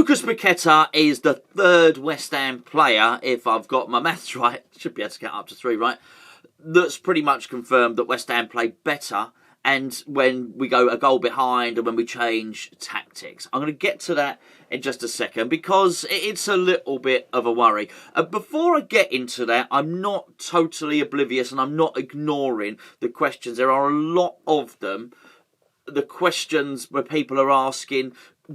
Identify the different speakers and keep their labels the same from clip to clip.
Speaker 1: Lucas Paqueta is the third West Ham player, if I've got my maths right, should be able to get up to 3, right, that's pretty much confirmed that West Ham play better and when we go a goal behind and when we change tactics. I'm going to get to that in just a second because it's a little bit of a worry. Before I get into that, I'm not totally oblivious and I'm not ignoring the questions. There are a lot of them. The questions where people are asking,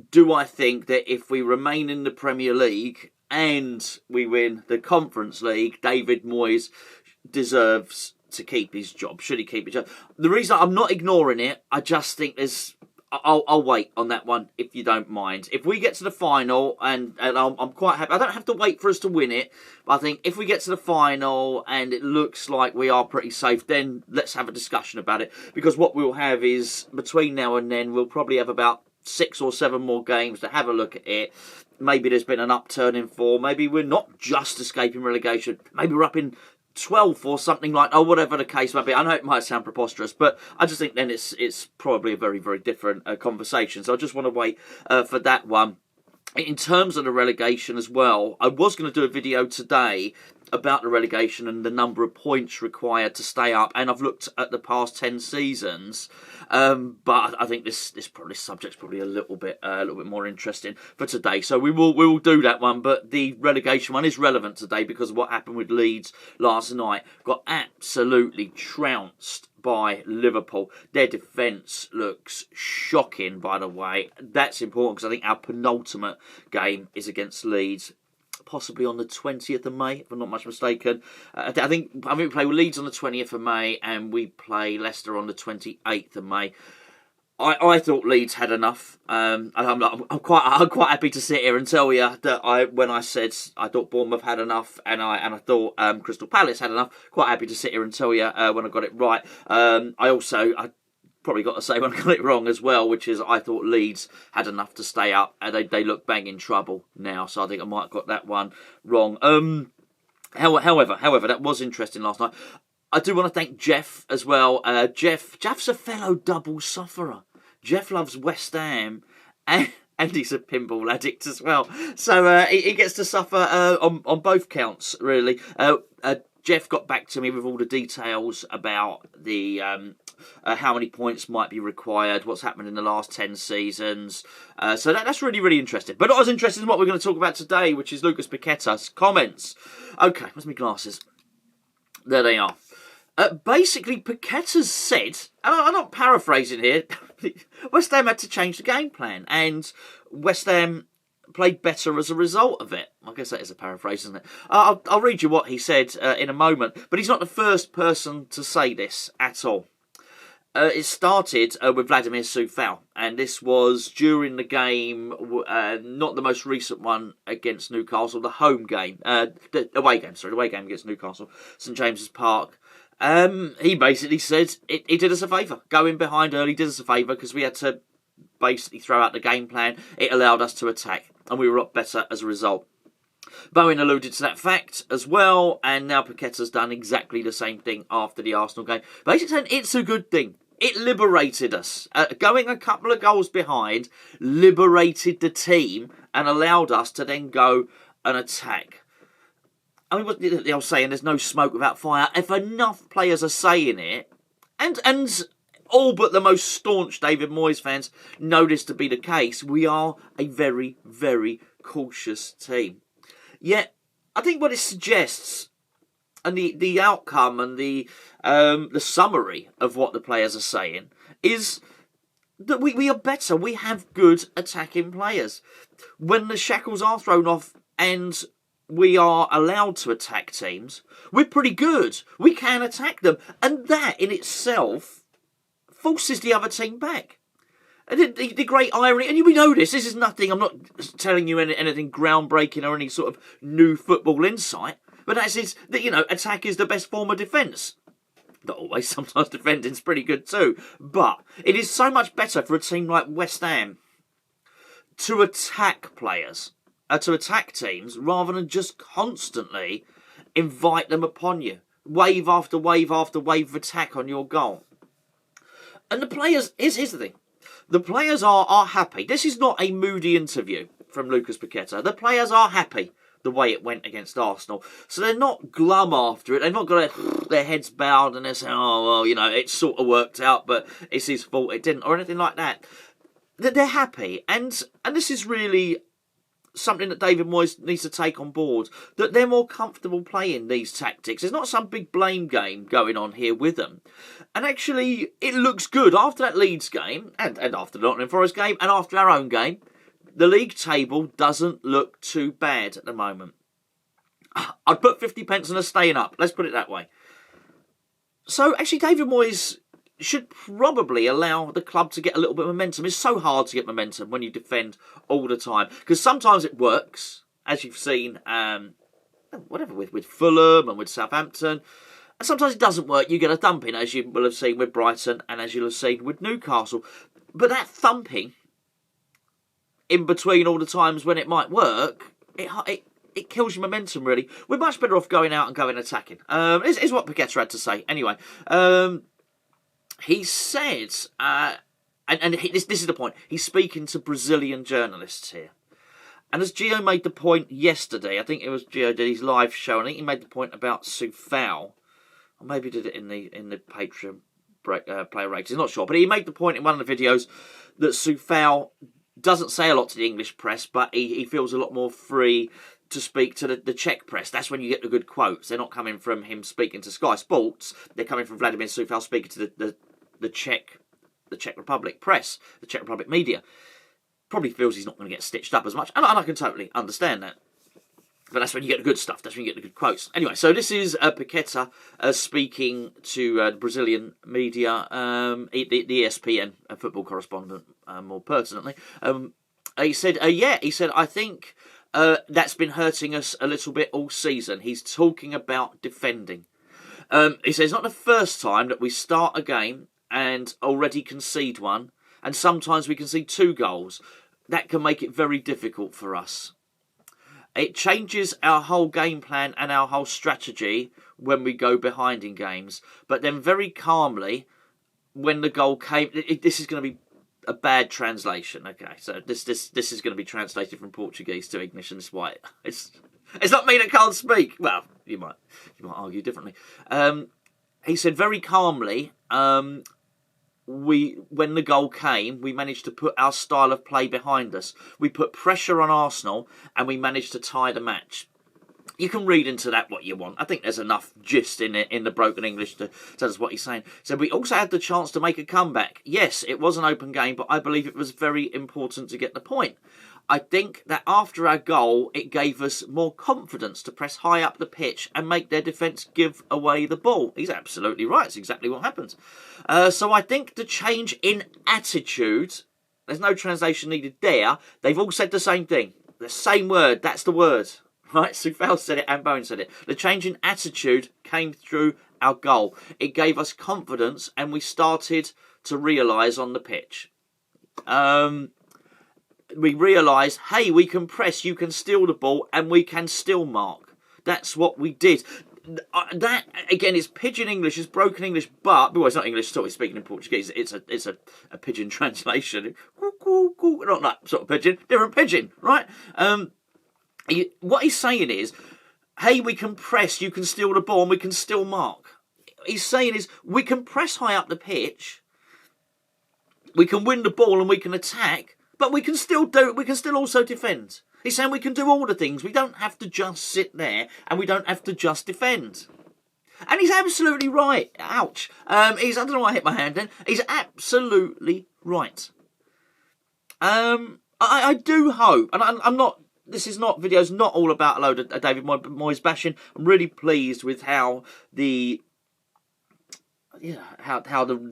Speaker 1: do I think that if we remain in the Premier League and we win the Conference League, David Moyes deserves to keep his job? Should he keep his job? The reason I'm not ignoring it, I just think there's... I'll wait on that one, if you don't mind. If we get to the final, and I'm quite happy... I don't have to wait for us to win it, but I think if we get to the final and it looks like we are pretty safe, then let's have a discussion about it. Because what we'll have is, between now and then, we'll probably have about 6 or 7 more games to have a look at it. Maybe there's been an upturn in form. Maybe we're not just escaping relegation. Maybe we're up in 12th or something like, oh, whatever the case might be. I know it might sound preposterous, but I just think then it's probably a very, very different conversation. So I just want to wait for that one. In terms of the relegation as well, I was going to do a video today about the relegation and the number of points required to stay up, and I've looked at the past 10 seasons, but I think this subject's probably a little bit more interesting for today. So we will do that one, but the relegation one is relevant today because of what happened with Leeds last night. Got absolutely trounced by Liverpool. Their defence looks shocking, by the way. That's important because I think our penultimate game is against Leeds, possibly on the 20th of May, if I'm not much mistaken. I think we play with Leeds on the 20th of May and we play Leicester on the 28th of May. I thought Leeds had enough. I'm quite happy to sit here and tell you that when I said I thought Bournemouth had enough and I thought Crystal Palace had enough, quite happy to sit here and tell you when I got it right. I probably got to say when I got it wrong as well, which is I thought Leeds had enough to stay up, and they look bang in trouble now. So I think I might have got that one wrong. However, that was interesting last night. I do want to thank Jeff as well. Jeff's a fellow double sufferer. Jeff loves West Ham and he's a pinball addict as well. So he gets to suffer on both counts, really. Jeff got back to me with all the details about the how many points might be required, what's happened in the last 10 seasons. So that's really, really interesting. But not as interesting as what we're going to talk about today, which is Lucas Paqueta's comments. Okay, where's my glasses? There they are. Basically, Paqueta's said, and I'm not paraphrasing here, West Ham had to change the game plan, and West Ham played better as a result of it. I guess that is a paraphrase, isn't it? I'll read you what he said in a moment, but he's not the first person to say this at all. It started with Vladimir Coufal, and this was during the game, not the most recent one against Newcastle, the home game, the away game against Newcastle, St James's Park. He basically said he did us a favour. Going behind early did us a favour because we had to basically throw out the game plan. It allowed us to attack, and we were a lot better as a result. Bowen alluded to that fact as well, and now Paqueta's done exactly the same thing after the Arsenal game. Basically saying it's a good thing. It liberated us. Going a couple of goals behind liberated the team and allowed us to then go and attack. I mean, what they were saying, there's no smoke without fire. If enough players are saying it, and all but the most staunch David Moyes fans know this to be the case, we are a very, very cautious team. Yet, I think what it suggests, and the outcome and the summary of what the players are saying, is that we are better. We have good attacking players. When the shackles are thrown off and we are allowed to attack teams, we're pretty good. We can attack them. And that in itself forces the other team back. And the great irony, and we know this is nothing, I'm not telling you anything groundbreaking or any sort of new football insight, but that is that, attack is the best form of defence. Not always, sometimes defending's pretty good too. But it is so much better for a team like West Ham to attack players, to attack teams, rather than just constantly invite them upon you. Wave after wave after wave of attack on your goal. And the players, here's the thing. The players are happy. This is not a moody interview. from Lucas Paqueta. The players are happy the way it went against Arsenal. So they're not glum after it. They've not got their heads bowed and they're saying, oh, well, you know, it sort of worked out, but it's his fault it didn't, or anything like that. They're happy. And this is really something that David Moyes needs to take on board, that they're more comfortable playing these tactics. There's not some big blame game going on here with them. And actually, it looks good after that Leeds game, and after the Nottingham Forest game, and after our own game. The league table doesn't look too bad at the moment. I'd put 50 pence on us staying up. Let's put it that way. So, actually, David Moyes should probably allow the club to get a little bit of momentum. It's so hard to get momentum when you defend all the time. Because sometimes it works, as you've seen, with Fulham and with Southampton. And sometimes it doesn't work. You get a thumping, as you will have seen with Brighton and as you'll have seen with Newcastle. But that thumping, in between all the times when it might work, it kills your momentum, really. We're much better off going out and going attacking. Is what Paqueta had to say. Anyway, he said, this is the point, he's speaking to Brazilian journalists here. And as Gio made the point yesterday, I think it was Gio did his live show, and I think he made the point about Coufal, or maybe he did it in the Patreon player ratings, he's not sure, but he made the point in one of the videos that Coufal doesn't say a lot to the English press, but he feels a lot more free to speak to the Czech press. That's when you get the good quotes. They're not coming from him speaking to Sky Sports. They're coming from Vladimir Coufal speaking to the Czech Republic press, the Czech Republic media. Probably feels he's not going to get stitched up as much, and I can totally understand that. But that's when you get the good stuff. That's when you get the good quotes. Anyway, so this is Paqueta speaking to the Brazilian media, the ESPN football correspondent, more pertinently. He said, I think that's been hurting us a little bit all season. He's talking about defending. He says it's not the first time that we start a game and already concede one, and sometimes we concede 2 goals. That can make it very difficult for us. It changes our whole game plan and our whole strategy when we go behind in games. But then very calmly, when the goal came, this is going to be a bad translation. Okay, so this is going to be translated from Portuguese to English, and it's why it's not me that can't speak. Well, you might argue differently. He said very calmly, when the goal came, we managed to put our style of play behind us. We put pressure on Arsenal and we managed to tie the match. You can read into that what you want. I think there's enough gist in it in the broken English to tell us what he's saying. So we also had the chance to make a comeback. Yes, it was an open game, but I believe it was very important to get the point. I think that after our goal, it gave us more confidence to press high up the pitch and make their defence give away the ball. He's absolutely right. It's exactly what happened. So I think the change in attitude, there's no translation needed there. They've all said the same thing. The same word. That's the word. Right? Coufal said it and Bowen said it. The change in attitude came through our goal. It gave us confidence and we started to realise on the pitch. We realised, hey, we can press, you can steal the ball, and we can still mark. That's what we did. That, again, is pidgin English, is broken English, but... Well, it's not English, so he's speaking in Portuguese. It's a pidgin translation. Not that sort of pidgin, different pidgin, right? What he's saying is, hey, we can press, you can steal the ball, and we can still mark. He's saying is, we can press high up the pitch, we can win the ball, and we can attack, but we can still also defend. He's saying we can do all the things. We don't have to just sit there and we don't have to just defend. And he's absolutely right. Ouch. I don't know why I hit my hand then. He's absolutely right. I do hope, and I'm not, video's not all about a load of David Moyes bashing. I'm really pleased with how the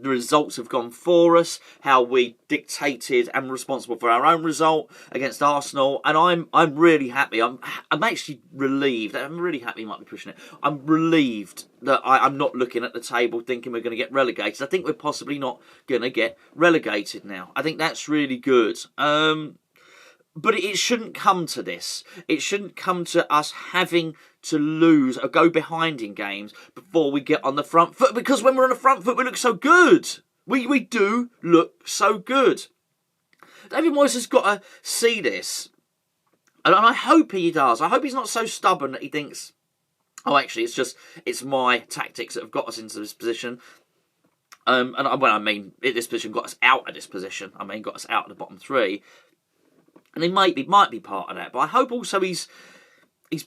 Speaker 1: results have gone for us, how we dictated and were responsible for our own result against Arsenal, and I'm really happy. I'm actually relieved. I'm really happy. Might be pushing it. I'm relieved that I'm not looking at the table thinking we're going to get relegated. I think we're possibly not going to get relegated now. I think that's really good. But it shouldn't come to this. It shouldn't come to us having to lose or go behind in games before we get on the front foot. Because when we're on the front foot, we look so good. We do look so good. David Moyes has got to see this. And I hope he does. I hope he's not so stubborn that he thinks, oh, actually, it's my tactics that have got us into this position. And when I mean this position got us out of this position, I mean got us out of the bottom three. And he might be part of that. But I hope also he's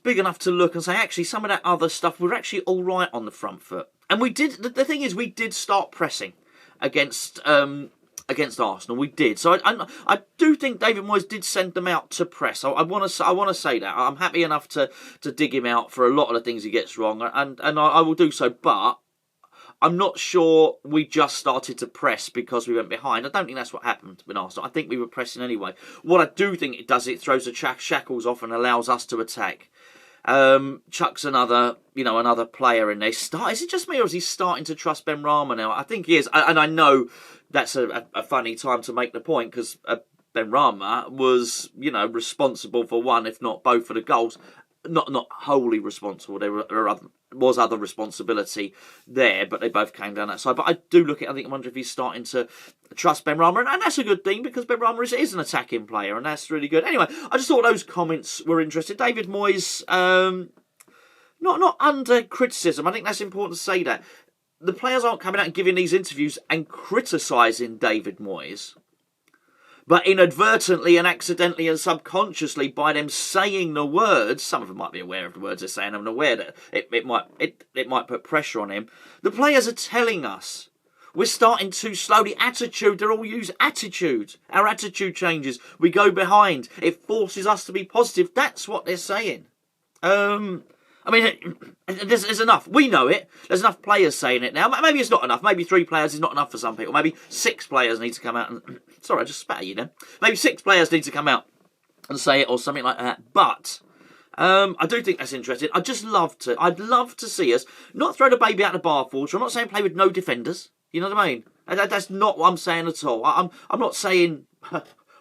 Speaker 1: big enough to look and say, actually, some of that other stuff, we're actually all right on the front foot. And we did. The thing is, we did start pressing against Arsenal. We did. So I do think David Moyes did send them out to press. I want to say that. I'm happy enough to dig him out for a lot of the things he gets wrong, and I will do so. But I'm not sure we just started to press because we went behind. I don't think that's what happened with Arsenal. I think we were pressing anyway. What I do think it does, it throws the shackles off and allows us to attack. Chucks another player in there. Is it just me or is he starting to trust Benrahma now? I think he is. And I know that's a funny time to make the point because Benrahma was, responsible for one, if not both, of the goals. Not wholly responsible. There was other responsibility there, but they both came down that side. But I do look at I wonder if he's starting to trust Benrahma, and that's a good thing because Benrahma is an attacking player, and that's really good. Anyway, I just thought those comments were interesting. David Moyes, not under criticism. I think that's important to say that. The players aren't coming out and giving these interviews and criticising David Moyes. But inadvertently and accidentally and subconsciously, by them saying the words, some of them might be aware of the words they're saying, and aware that it might put pressure on him. The players are telling us we're starting too slow. The attitude, they're all use attitude. Our attitude changes. We go behind. It forces us to be positive. That's what they're saying. There's enough. We know it. There's enough players saying it now. Maybe it's not enough. Maybe 3 players is not enough for some people. Maybe 6 players need to come out and... Sorry, I just spat at you then. Maybe 6 players need to come out and say it or something like that. But I do think that's interesting. I'd love to see us not throw the baby out the bathwater. I'm not saying play with no defenders. You know what I mean? That's not what I'm saying at all. I'm not saying...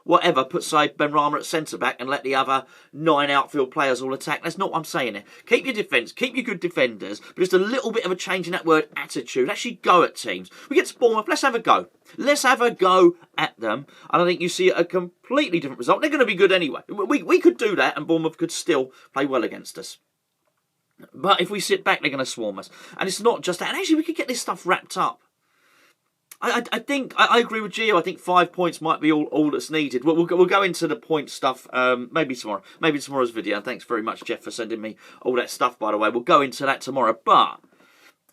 Speaker 1: whatever, put side Benrahma at centre-back and let the other 9 outfield players all attack. That's not what I'm saying here. Keep your defence, keep your good defenders, but just a little bit of a change in that word attitude. Actually go at teams. We get to Bournemouth, let's have a go. Let's have a go at them. And I think you see a completely different result. They're going to be good anyway. We could do that and Bournemouth could still play well against us. But if we sit back, they're going to swarm us. And it's not just that. And actually, we could get this stuff wrapped up. I think I agree with Gio. I think 5 points might be all that's needed. We'll go into the point stuff maybe tomorrow. Maybe tomorrow's video. And thanks very much, Jeff, for sending me all that stuff, by the way. We'll go into that tomorrow. But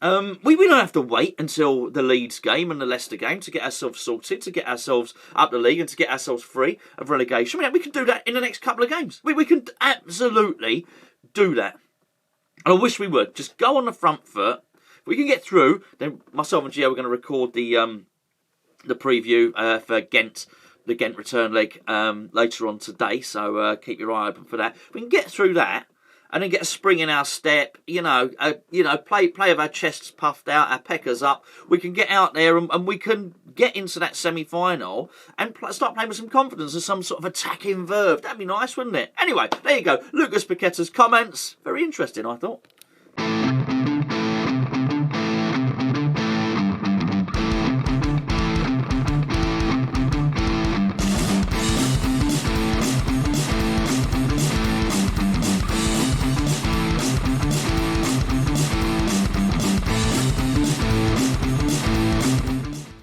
Speaker 1: we don't have to wait until the Leeds game and the Leicester game to get ourselves sorted, to get ourselves up the league and to get ourselves free of relegation. We can do that in the next couple of games. We can absolutely do that. And I wish we would. Just go on the front foot. We can get through, then myself and Gio are going to record the preview for Ghent, the Ghent return leg later on today. So keep your eye open for that. We can get through that and then get a spring in our step. Play with our chests puffed out, our peckers up. We can get out there and we can get into that semi-final and start playing with some confidence and some sort of attacking verve. That'd be nice, wouldn't it? Anyway, there you go. Lucas Paqueta's comments. Very interesting, I thought.